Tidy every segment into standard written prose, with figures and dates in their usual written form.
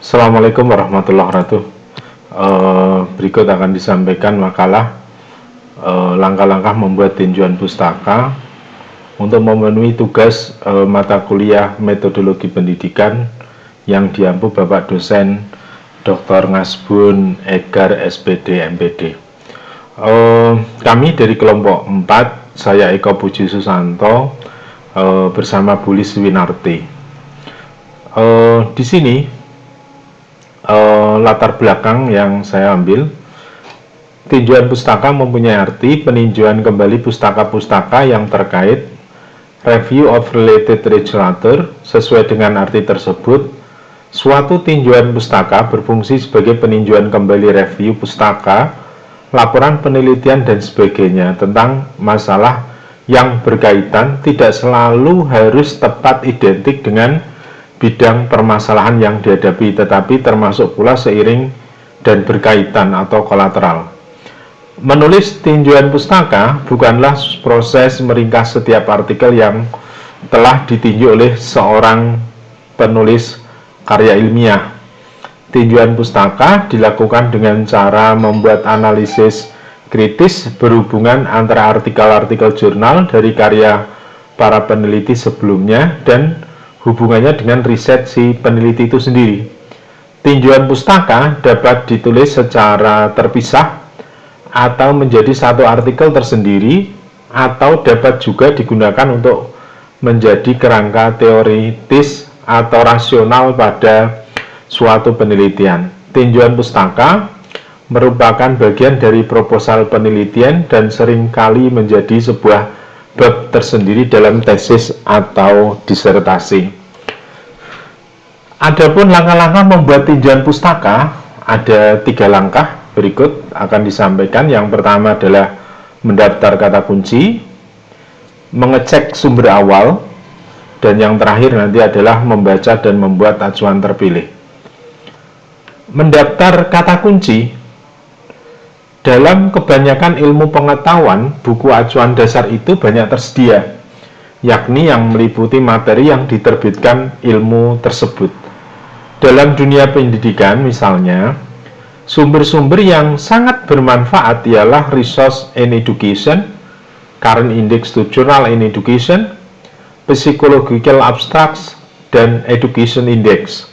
Assalamualaikum warahmatullahi wabarakatuh. Berikut akan disampaikan makalah langkah-langkah membuat tinjauan pustaka untuk memenuhi tugas mata kuliah metodologi pendidikan yang diampu Bapak dosen Dr. Ngasbun Egar SPD MPD. Kami dari kelompok 4, saya Eko Puji Susanto bersama Bu Lis Winarti. Di sini latar belakang yang saya ambil, tinjauan pustaka mempunyai arti peninjauan kembali pustaka-pustaka yang terkait, review of related literature. Sesuai dengan arti tersebut, suatu tinjauan pustaka berfungsi sebagai peninjauan kembali review pustaka, laporan penelitian dan sebagainya tentang masalah yang berkaitan, tidak selalu harus tepat identik dengan bidang permasalahan yang dihadapi, tetapi termasuk pula seiring dan berkaitan atau kolateral. Menulis tinjauan pustaka bukanlah proses meringkas setiap artikel yang telah ditinjau oleh seorang penulis karya ilmiah. Tinjauan pustaka dilakukan dengan cara membuat analisis kritis berhubungan antara artikel-artikel jurnal dari karya para peneliti sebelumnya dan hubungannya dengan riset si peneliti itu sendiri. Tinjauan pustaka dapat ditulis secara terpisah atau menjadi satu artikel tersendiri, atau dapat juga digunakan untuk menjadi kerangka teoritis atau rasional pada suatu penelitian. Tinjauan pustaka merupakan bagian dari proposal penelitian dan seringkali menjadi sebuah bab tersendiri dalam tesis atau disertasi. Adapun langkah-langkah membuat tinjauan pustaka, ada 3 langkah berikut akan disampaikan. Yang pertama adalah mendaftar kata kunci, mengecek sumber awal, dan yang terakhir nanti adalah membaca dan membuat acuan terpilih. Mendaftar kata kunci. Dalam kebanyakan ilmu pengetahuan, buku acuan dasar itu banyak tersedia, yakni yang meliputi materi yang diterbitkan ilmu tersebut. Dalam dunia pendidikan misalnya, sumber-sumber yang sangat bermanfaat ialah Resource in Education, Current Index to Journal in Education, Psychological Abstracts, dan Education Index.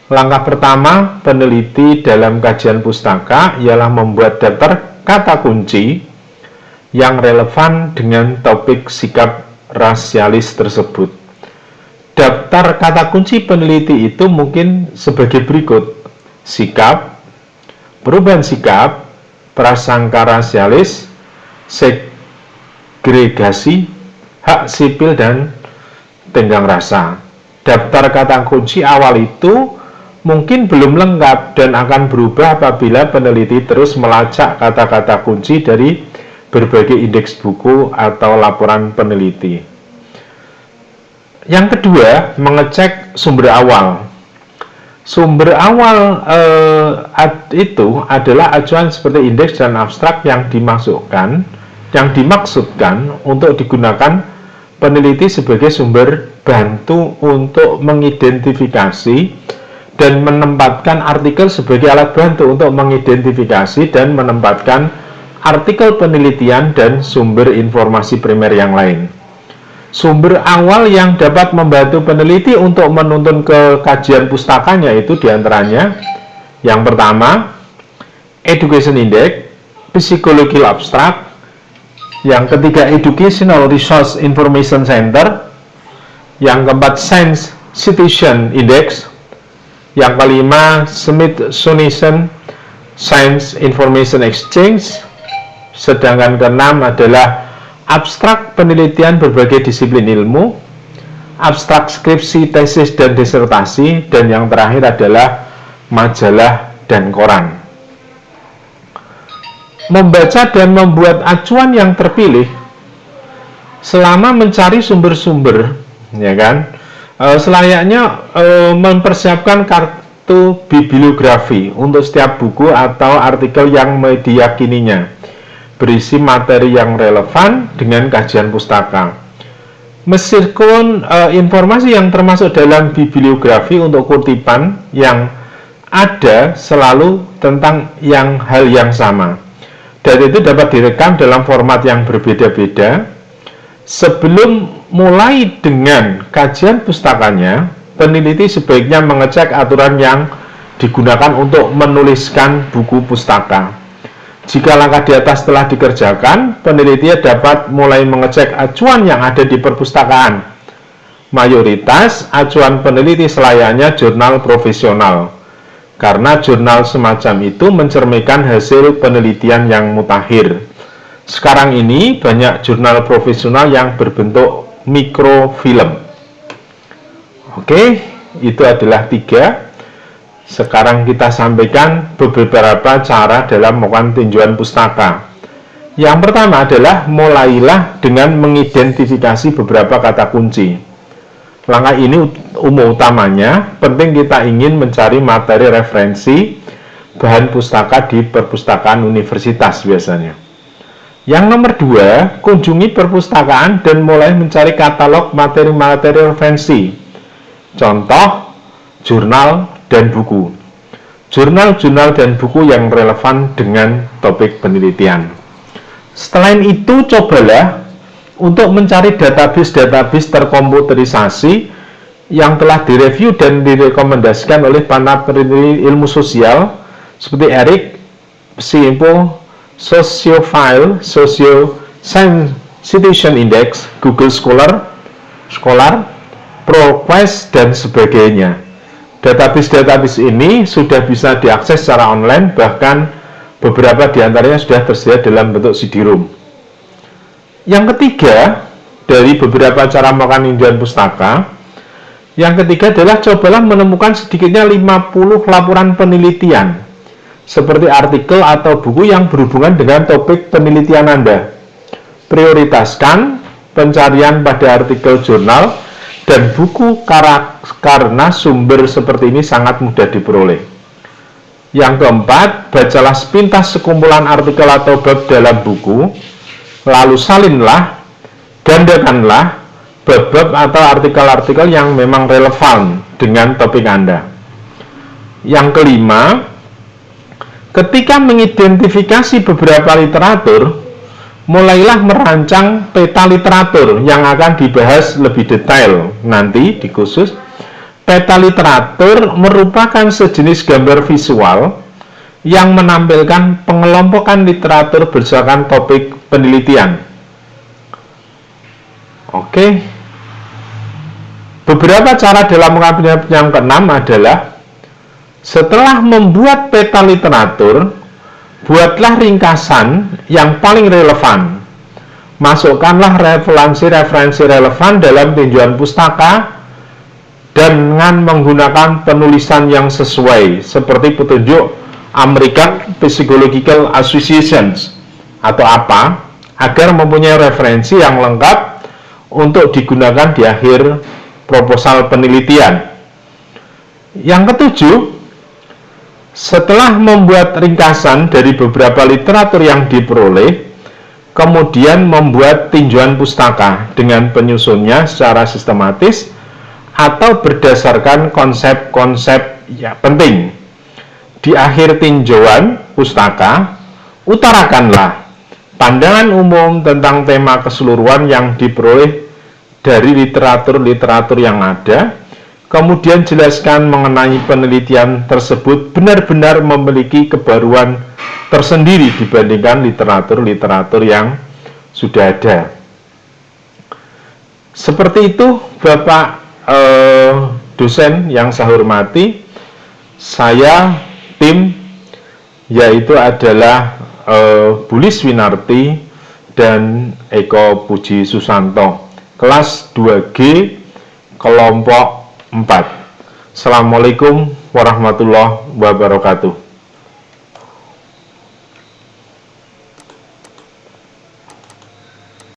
Langkah pertama peneliti dalam kajian pustaka ialah membuat daftar kata kunci yang relevan dengan topik sikap rasialis tersebut. Daftar kata kunci peneliti itu mungkin sebagai berikut: sikap, perubahan sikap, prasangka rasialis, segregasi, hak sipil, dan tenggang rasa. Daftar kata kunci awal itu mungkin belum lengkap dan akan berubah apabila peneliti terus melacak kata-kata kunci dari berbagai indeks buku atau laporan peneliti. Yang kedua, mengecek sumber awal. Sumber awal itu adalah acuan seperti indeks dan abstrak yang dimaksudkan untuk digunakan peneliti sebagai sumber bantu untuk mengidentifikasi dan menempatkan artikel sebagai alat bantu untuk mengidentifikasi dan menempatkan artikel penelitian dan sumber informasi primer yang lain. Sumber awal yang dapat membantu peneliti untuk menuntun ke kajian pustakanya itu diantaranya: yang pertama, Education Index, Psychological Abstract; yang ketiga, Educational Resource Information Center; yang keempat, Science Citation Index; yang kelima, Smithsonian Science Information Exchange; sedangkan keenam adalah abstrak penelitian berbagai disiplin ilmu, abstrak skripsi, tesis, dan disertasi; dan yang terakhir adalah majalah dan koran. Membaca dan membuat acuan yang terpilih selama mencari sumber-sumber, ya kan? Selayaknya mempersiapkan kartu bibliografi untuk setiap buku atau artikel yang diyakininya berisi materi yang relevan dengan kajian pustaka. Meskipun informasi yang termasuk dalam bibliografi untuk kutipan yang ada selalu tentang hal yang sama, dan itu dapat direkam dalam format yang berbeda-beda. Sebelum mulai dengan kajian pustakanya, peneliti sebaiknya mengecek aturan yang digunakan untuk menuliskan buku pustaka. Jika langkah di atas telah dikerjakan, peneliti dapat mulai mengecek acuan yang ada di perpustakaan. Mayoritas acuan peneliti selayaknya jurnal profesional, karena jurnal semacam itu mencerminkan hasil penelitian yang mutakhir. Sekarang ini banyak jurnal profesional yang berbentuk mikrofilm. Oke, itu adalah 3. Sekarang kita sampaikan beberapa cara dalam melakukan tinjauan pustaka. Yang pertama adalah mulailah dengan mengidentifikasi beberapa kata kunci. Langkah ini utamanya penting kita ingin mencari materi referensi bahan pustaka di perpustakaan universitas biasanya. Yang nomor 2, kunjungi perpustakaan dan mulai mencari katalog materi-materi referensi. Contoh, jurnal dan buku. Jurnal-jurnal dan buku yang relevan dengan topik penelitian. Selain itu, cobalah untuk mencari database-database terkomputerisasi yang telah direview dan direkomendasikan oleh para peneliti ilmu sosial seperti Eric, Psyempo, Sociofile, Socio Citation Index, Google Scholar, ProQuest, dan sebagainya. Database-database ini sudah bisa diakses secara online, bahkan beberapa diantaranya sudah tersedia dalam bentuk CD-ROM. Yang ketiga, dari beberapa cara melakukan tinjauan pustaka, yang ketiga adalah cobalah menemukan sedikitnya 50 laporan penelitian, seperti artikel atau buku yang berhubungan dengan topik penelitian Anda. Prioritaskan pencarian pada artikel jurnal dan buku karena sumber seperti ini sangat mudah diperoleh. Yang keempat, bacalah sepintas sekumpulan artikel atau bab dalam buku, lalu salinlah, gandakanlah bab-bab atau artikel-artikel yang memang relevan dengan topik Anda. Yang kelima, ketika mengidentifikasi beberapa literatur, mulailah merancang peta literatur yang akan dibahas lebih detail nanti di khusus. Peta literatur merupakan sejenis gambar visual yang menampilkan pengelompokan literatur berdasarkan topik penelitian. Oke. Beberapa cara dalam melakukan yang keenam adalah setelah membuat peta literatur, buatlah ringkasan yang paling relevan. Masukkanlah referensi relevan dalam tinjauan pustaka dengan menggunakan penulisan yang sesuai, seperti petunjuk American Psychological Association atau APA, agar mempunyai referensi yang lengkap untuk digunakan di akhir proposal penelitian. Yang ketujuh, setelah membuat ringkasan dari beberapa literatur yang diperoleh, kemudian membuat tinjauan pustaka dengan penyusunnya secara sistematis atau berdasarkan konsep-konsep yang penting. Di akhir tinjauan pustaka, utarakanlah pandangan umum tentang tema keseluruhan yang diperoleh dari literatur-literatur yang ada. Kemudian jelaskan mengenai penelitian tersebut benar-benar memiliki kebaruan tersendiri dibandingkan literatur-literatur yang sudah ada. Seperti itu, Bapak dosen yang saya hormati, saya tim yaitu adalah Bulis Winarti dan Eko Puji Susanto, kelas 2G, kelompok 4. Assalamualaikum warahmatullahi wabarakatuh.